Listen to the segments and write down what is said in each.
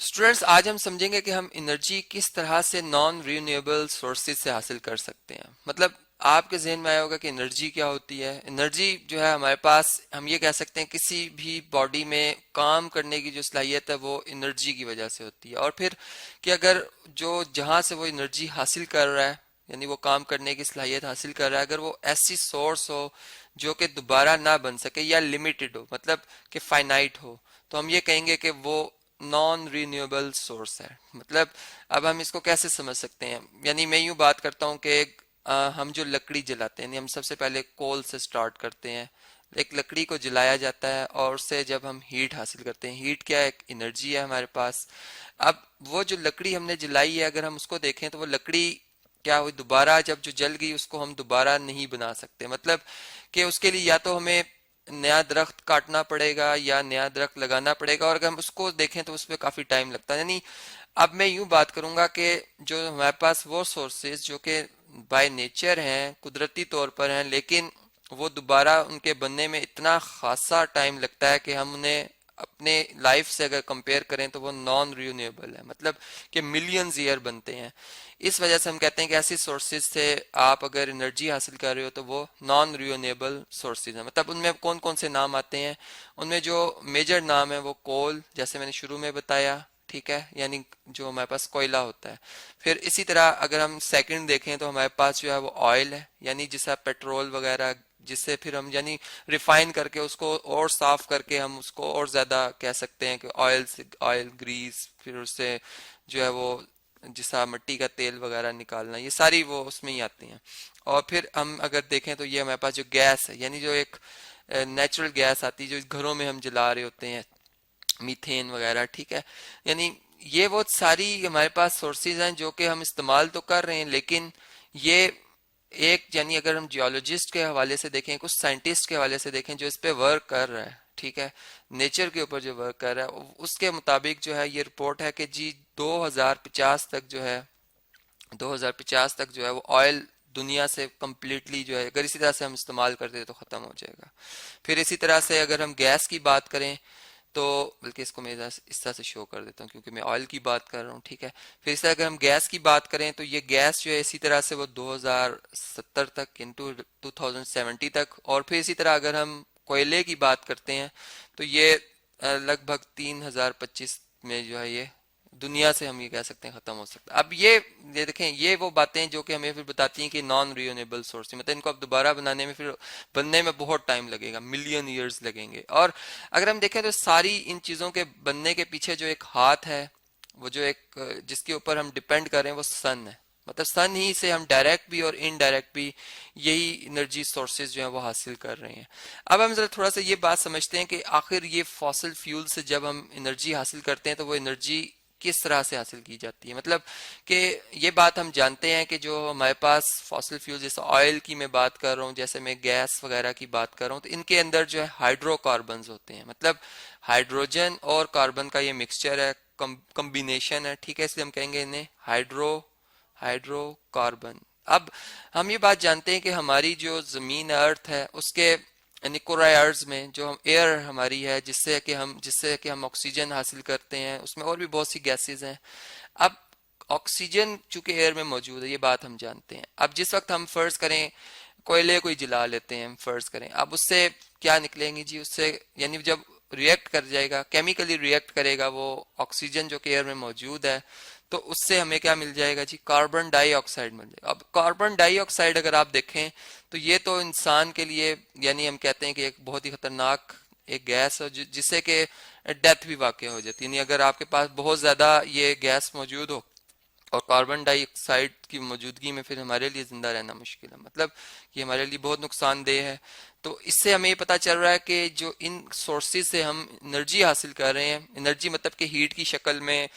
Students, आज हम समझेंगे कि हम एनर्जी किस तरह से नॉन रिन्यूएबल सोर्सेज से हासिल कर सकते हैं। मतलब आपके जहन में आया होगा कि एनर्जी क्या होती है। एनर्जी जो है हमारे पास, हम ये कह सकते हैं किसी भी बॉडी में काम करने की जो सलाहियत है वो एनर्जी की वजह से होती है। और फिर कि अगर जो जहां से वो एनर्जी हासिल कर रहा है, यानी वो काम करने की सलाहियत हासिल कर रहा है, अगर वो ऐसी सोर्स हो जो कि दोबारा ना बन सके या लिमिटेड हो, मतलब कि फाइनाइट हो, तो हम ये कहेंगे कि वो नॉन रिन्यूएबल सोर्स है। मतलब अब हम इसको कैसे समझ सकते हैं, यानी मैं यूं बात करता हूं कि हम जो लकड़ी जलाते हैं, यानी हम सबसे पहले कोल से स्टार्ट करते हैं। एक लकड़ी को जलाया जाता है और उससे जब हम हीट हासिल करते हैं, हीट क्या है, एक एनर्जी है हमारे पास। अब वो जो लकड़ी हमने जलाई है, अगर हम उसको देखें तो वो लकड़ी क्या हुई, दोबारा जब जो जल गई उसको हम दोबारा नहीं बना सकते। मतलब कि उसके लिए या तो हमें नया दरख्त काटना पड़ेगा या नया दरख्त लगाना पड़ेगा, और अगर हम उसको देखें तो उसमें काफी टाइम लगता है। यानी अब मैं यूं बात करूंगा कि जो हमारे पास वो सोर्सेज जो कि बाय नेचर हैं, कुदरती तौर पर हैं, लेकिन वो दोबारा उनके बनने में इतना खासा टाइम लगता है कि हम उन्हें अपने लाइफ से अगर कंपेयर करें तो वो नॉन रिन्यूएबल है। मतलब कि मिलियंस ईयर बनते हैं। इस वजह से हम कहते हैं कि ऐसी सोर्सेज से आप अगर एनर्जी हासिल कर रहे हो तो वो नॉन रिन्यूएबल सोर्सेज है। मतलब उनमें कौन कौन से नाम आते हैं, उनमें जो मेजर नाम है वो कोल, जैसे मैंने शुरू में बताया, ठीक है, यानी जो हमारे पास कोयला होता है। फिर इसी तरह अगर हम सेकंड देखें तो हमारे पास जो है वो ऑयल है, यानी जिससे पेट्रोल वगैरह, जिससे फिर हम यानी रिफाइन करके उसको और साफ करके हम उसको और ज्यादा कह सकते हैं कि ऑयल से, ऑयल ग्रीस, फिर उससे जो है वो जिसा मिट्टी का तेल वगैरह निकालना, ये सारी वो उसमें ही आती हैं। और फिर हम अगर देखें तो ये हमारे पास जो गैस है, यानी जो एक नेचुरल गैस आती है जो घरों में हम जला रहे होते हैं, मीथेन वगैरह, ठीक है। यानी ये वो सारी हमारे पास सोर्सेज हैं जो कि हम इस्तेमाल तो कर रहे हैं, लेकिन ये एक, यानी अगर हम जियोलॉजिस्ट के हवाले से देखें, कुछ साइंटिस्ट के हवाले से देखें जो इस पे वर्क कर रहा है, ठीक है, नेचर के ऊपर जो वर्क कर रहा है, उसके मुताबिक जो है ये रिपोर्ट है कि जी 2050 तक जो है, 2050 तक जो है वो ऑयल दुनिया से कंप्लीटली जो है, अगर इसी तरह से हम इस्तेमाल करते हैं तो खत्म हो जाएगा। फिर इसी तरह से अगर हम गैस की बात करें तो, बल्कि इसको मैं इस तरह से शो कर देता हूँ क्योंकि मैं ऑयल की बात कर रहा हूँ, ठीक है। फिर इस तरह अगर हम गैस की बात करें तो ये गैस जो है इसी तरह से वो 2070 तक, इंटू 2070 तक। और फिर इसी तरह अगर हम कोयले की बात करते हैं तो ये लगभग 3025 में जो है ये दुनिया से, हम ये कह सकते हैं, खत्म हो सकता है। अब ये देखें, ये वो बातें जो कि हमें फिर बताती हैं कि नॉन रिन्यूएबल सोर्स, मतलब इनको अब दोबारा बनाने में, फिर बनने में बहुत टाइम लगेगा, मिलियन ईयर्स लगेंगे। और अगर हम देखें तो सारी इन चीजों के बनने के पीछे जो एक हाथ है, वो जो एक जिसके ऊपर हम डिपेंड कर रहे हैं वो सन है। मतलब सन ही से हम डायरेक्ट भी और इनडायरेक्ट भी यही एनर्जी सोर्सेज जो है वो हासिल कर रहे हैं। अब हम जरा थोड़ा सा ये बात समझते हैं कि आखिर ये फॉसिल फ्यूल से जब हम एनर्जी हासिल करते हैं तो वो एनर्जी किस तरह से हासिल की जाती है। मतलब कि ये बात हम जानते हैं कि जो हमारे पास फॉसिल फ्यूल, जैसे ऑयल की मैं बात कर रहा हूँ, जैसे मैं गैस वगैरह की बात कर रहा हूँ, तो इनके अंदर जो है हाइड्रोकार्बन्स होते हैं। मतलब हाइड्रोजन और कार्बन का ये मिक्सचर है, कॉम्बिनेशन है, ठीक है, इसलिए हम कहेंगे इन्हें हाइड्रोकार्बन। अब हम ये बात जानते हैं कि हमारी जो जमीन अर्थ है उसके यानी कोराइड्स में जो हम एयर हमारी है, जिससे कि हम ऑक्सीजन हासिल करते हैं, उसमें और भी बहुत सी गैसेस हैं। अब ऑक्सीजन चूंकि एयर में मौजूद है, ये बात हम जानते हैं। अब जिस वक्त हम फर्ज करें कोयले को ही जला लेते हैं, हम फर्ज करें, अब उससे क्या निकलेंगी जी, उससे यानी जब रिएक्ट कर जाएगा, केमिकली रिएक्ट करेगा वो ऑक्सीजन जो कि एयर में मौजूद है, तो उससे हमें क्या मिल जाएगा जी, कार्बन डाइऑक्साइड मिल जाएगा। अब कार्बन डाइऑक्साइड अगर आप देखें तो ये तो इंसान के लिए, यानी हम कहते हैं कि एक बहुत ही खतरनाक एक गैस है जिससे कि डेथ भी वाकई हो जाती है। यानी अगर आपके पास बहुत ज्यादा ये गैस मौजूद हो और कार्बन डाइऑक्साइड की मौजूदगी में, फिर हमारे लिए जिंदा रहना मुश्किल है। मतलब ये हमारे लिए बहुत नुकसानदेह है। तो इससे हमें ये पता चल रहा है कि जो इन सोर्सेज से हम एनर्जी हासिल कर रहे हैं, एनर्जी मतलब कि हीट की शक्ल में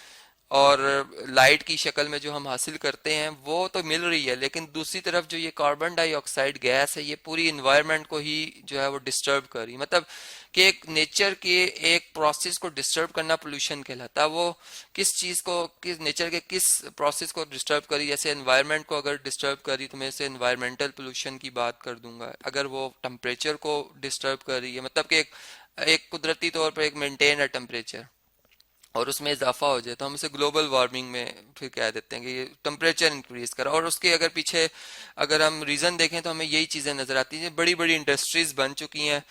और लाइट की शक्ल में जो हम हासिल करते हैं वो तो मिल रही है, लेकिन दूसरी तरफ जो ये कार्बन डाइऑक्साइड गैस है ये पूरी इन्वायरमेंट को ही जो है वो डिस्टर्ब कर रही है। मतलब कि एक नेचर के एक प्रोसेस को डिस्टर्ब करना पोल्यूशन कहलाता है। वो किस चीज को, किस नेचर के किस प्रोसेस को डिस्टर्ब करी, जैसे एनवायरमेंट को अगर डिस्टर्ब करी तो मैं इसे एनवायरमेंटल पोल्यूशन की बात कर दूंगा। अगर वो टेम्परेचर को डिस्टर्ब कर रही है, मतलब कि एक कुदरती तौर पर एक मेंटेन है टेम्परेचर, और उसमें इजाफा हो जाए तो हम उसे ग्लोबल वार्मिंग में फिर कह देते हैं कि ये टेम्परेचर इंक्रीज करा। और उसके अगर पीछे अगर हम रीजन देखें तो हमें यही चीजें नजर आती हैं। बड़ी बड़ी इंडस्ट्रीज बन चुकी हैं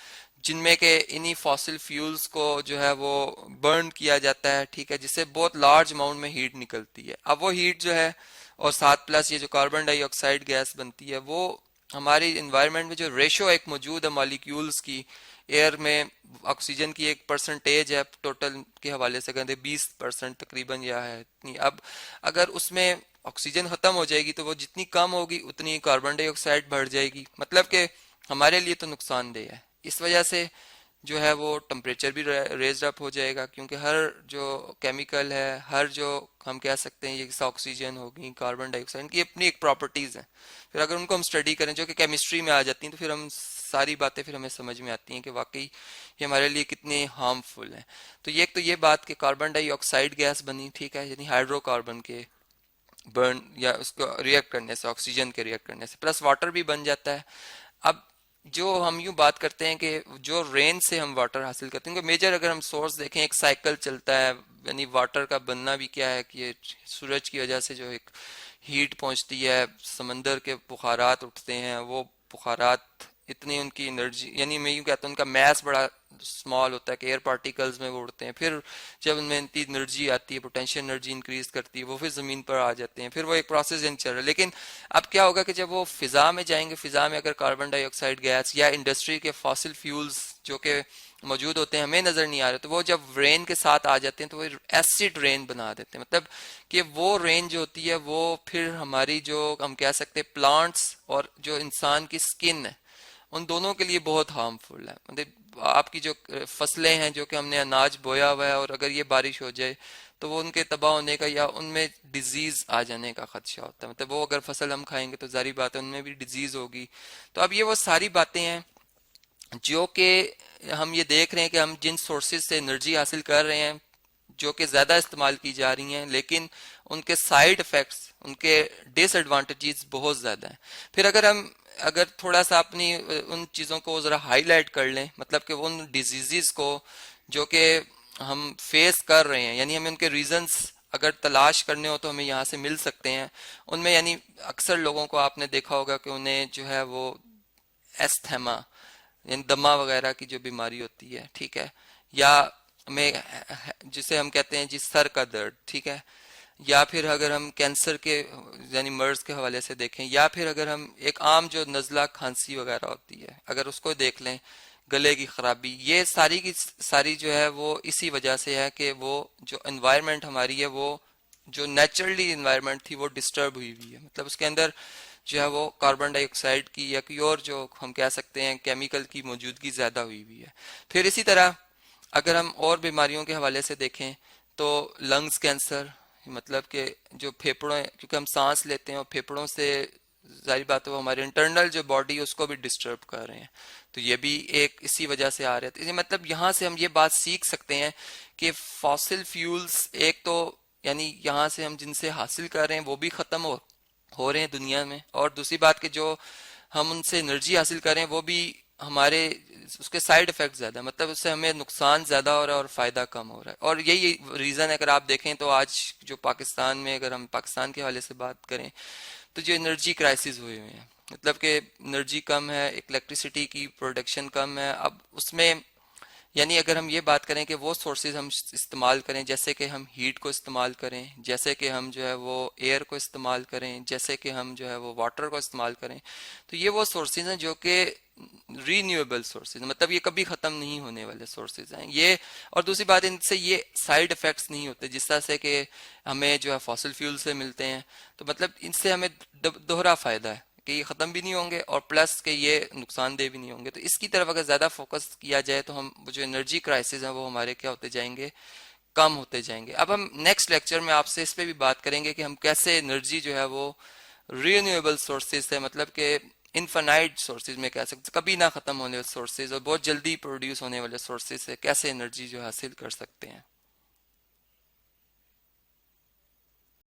जिनमें के इन्हीं फॉसिल फ्यूल्स को जो है वो बर्न किया जाता है, ठीक है, जिससे बहुत लार्ज अमाउंट में हीट निकलती है। अब वो हीट जो है और साथ प्लस ये जो कार्बन डाइऑक्साइड गैस बनती है, वो हमारी इन्वायरमेंट में जो रेशो एक मौजूद है मॉलिक्यूल्स की एयर में, ऑक्सीजन की एक परसेंटेज है टोटल के हवाले से कहते 20% तकरीबन या है इतनी। अब अगर उसमें ऑक्सीजन खत्म हो जाएगी तो वो जितनी कम होगी उतनी कार्बन डाइऑक्साइड बढ़ जाएगी, मतलब कि हमारे लिए तो नुकसानदेह है। इस वजह से जो है वो टेम्परेचर भी रेज अप हो जाएगा, क्योंकि हर जो केमिकल है, हर जो हम कह सकते हैं ये जैसे ऑक्सीजन होगी, कार्बन डाइऑक्साइड की अपनी एक प्रॉपर्टीज हैं। फिर अगर उनको हम स्टडी करें जो कि केमिस्ट्री में आ जाती हैं तो फिर हम सारी बातें फिर हमें समझ में आती हैं कि वाकई ये हमारे लिए कितने हार्मफुल हैं। तो ये बात कि कार्बन डाइऑक्साइड गैस बनी, ठीक है, यानी हाइड्रोकार्बन के बर्न या उसको रिएक्ट करने से, ऑक्सीजन के रिएक्ट करने से, प्लस वाटर भी बन जाता है। अब जो हम यूं बात करते हैं कि जो रेन से हम वाटर हासिल करते हैं, मेजर अगर हम सोर्स देखें एक साइकिल चलता है, यानी वाटर का बनना भी क्या है कि ये सूरज की वजह से जो एक हीट पहुंचती है, समंदर के बुखारात उठते हैं, वो बुखारात इतनी उनकी एनर्जी, यानी मैं यूं कहता हूँ उनका मैस बड़ा स्मॉल होता है कि एयर पार्टिकल्स में वो उड़ते हैं। फिर जब उनमें इतनी एनर्जी आती है, पोटेंशियल एनर्जी इंक्रीज करती है, वो फिर जमीन पर आ जाते हैं, फिर वो एक प्रोसेस चल रहा है। लेकिन अब क्या होगा कि जब वो फिजा में जाएंगे, फिजा में अगर कार्बन डाइऑक्साइड गैस या इंडस्ट्री के फॉसिल फ्यूल्स जो कि मौजूद होते हैं हमें नजर नहीं आ रहे, तो वो जब रेन के साथ आ जाते हैं तो वो एसिड रेन बना देते हैं। मतलब कि वो रेन जो होती है वो फिर हमारी जो हम कह सकते हैं प्लांट्स और जो इंसान की स्किन है उन दोनों के लिए बहुत हार्मफुल है। मतलब आपकी जो फसलें हैं, जो कि हमने अनाज बोया हुआ है, और अगर ये बारिश हो जाए तो वो उनके तबाह होने का या उनमें डिजीज आ जाने का खदशा होता है। मतलब वो अगर फसल हम खाएंगे तो जारी बात है उनमें भी डिजीज होगी। तो अब ये वो सारी बातें हैं जो कि हम ये देख रहे हैं कि हम जिन सोर्सेज से एनर्जी हासिल कर रहे हैं जो कि ज्यादा इस्तेमाल की जा रही हैं, लेकिन उनके साइड इफेक्ट्स, उनके डिसएडवांटेजेस बहुत ज्यादा हैं। फिर अगर थोड़ा सा अपनी उन चीजों को जरा हाईलाइट कर लें, मतलब कि उन डिजीजेस को जो कि हम फेस कर रहे हैं, यानी हमें उनके रीजंस अगर तलाश करने हो तो हमें यहाँ से मिल सकते हैं। उनमें यानी अक्सर लोगों को आपने देखा होगा कि उन्हें जो है वो एस्थमा यानी दमा वगैरह की जो बीमारी होती है, ठीक है, या में जिसे हम कहते हैं जी सर का दर्द, ठीक है, या फिर अगर हम कैंसर के यानी मर्ज के हवाले से देखें, या फिर अगर हम एक आम जो नज़ला खांसी वगैरह होती है अगर उसको देख लें, गले की खराबी, ये सारी की सारी जो है वो इसी वजह से है कि वो जो एनवायरनमेंट हमारी है वो जो नेचुरली एनवायरनमेंट थी वो डिस्टर्ब हुई हुई है। मतलब उसके अंदर जो है वो कार्बन डाइऑक्साइड की या कोई और जो हम कह सकते हैं केमिकल की मौजूदगी ज्यादा हुई हुई है। फिर इसी तरह अगर हम और बीमारियों के हवाले से देखें तो लंग्स कैंसर, मतलब कि जो फेफड़ों, क्योंकि हम सांस लेते हैं और फेफड़ों से जारी बात है वो हमारे इंटरनल जो बॉडी है उसको भी डिस्टर्ब कर रहे हैं, तो ये भी एक इसी वजह से आ रहे हैं। तो मतलब यहाँ से हम ये बात सीख सकते हैं कि फॉसिल फ्यूल्स एक तो यानी यहाँ से हम जिनसे हासिल कर रहे हैं वो भी खत्म हो रहे हैं दुनिया में, और दूसरी बात कि जो हम उनसे एनर्जी हासिल कर रहे हैं वो भी हमारे उसके साइड इफेक्ट ज्यादा, मतलब उससे हमें नुकसान ज्यादा हो रहा है और फायदा कम हो रहा है। और यही रीजन है, अगर आप देखें तो आज जो पाकिस्तान में, अगर हम पाकिस्तान के हवाले से बात करें तो जो एनर्जी क्राइसिस हुए हुए हैं, मतलब कि एनर्जी कम है, इलेक्ट्रिसिटी की प्रोडक्शन कम है। अब उसमें यानी अगर हम ये बात करें कि वो सोर्सेज हम इस्तेमाल करें, जैसे कि हम हीट को इस्तेमाल करें, जैसे कि हम जो है वो एयर को इस्तेमाल करें, जैसे कि हम जो है वो वाटर को इस्तेमाल करें, तो ये वो सोर्सेज हैं जो कि रीन्यूएबल सोर्सेज, मतलब ये कभी ख़त्म नहीं होने वाले सोर्सेज हैं ये। और दूसरी बात, इनसे ये साइड इफ़ेक्ट्स नहीं होते जिस तरह से कि हमें जो है फॉसिल फ्यूल से मिलते हैं। तो मतलब इनसे हमें दोहरा फ़ायदा है कि ये ख़त्म भी नहीं होंगे और प्लस के ये नुकसानदेह भी नहीं होंगे। तो इसकी तरफ अगर ज़्यादा फोकस किया जाए तो हम जो एनर्जी क्राइसिस है वो हमारे क्या होते जाएंगे, कम होते जाएंगे। अब हम नेक्स्ट लेक्चर में आपसे इस पे भी बात करेंगे कि हम कैसे एनर्जी जो है वो रीन्यूएबल सोर्सेज से, मतलब कि इनफाइनाइट सोर्सेज में कह सकते, कभी ना ख़त्म होने वाले सोर्सेज और बहुत जल्दी प्रोड्यूस होने वाले सोर्सेज से कैसे एनर्जी जो हासिल कर सकते हैं।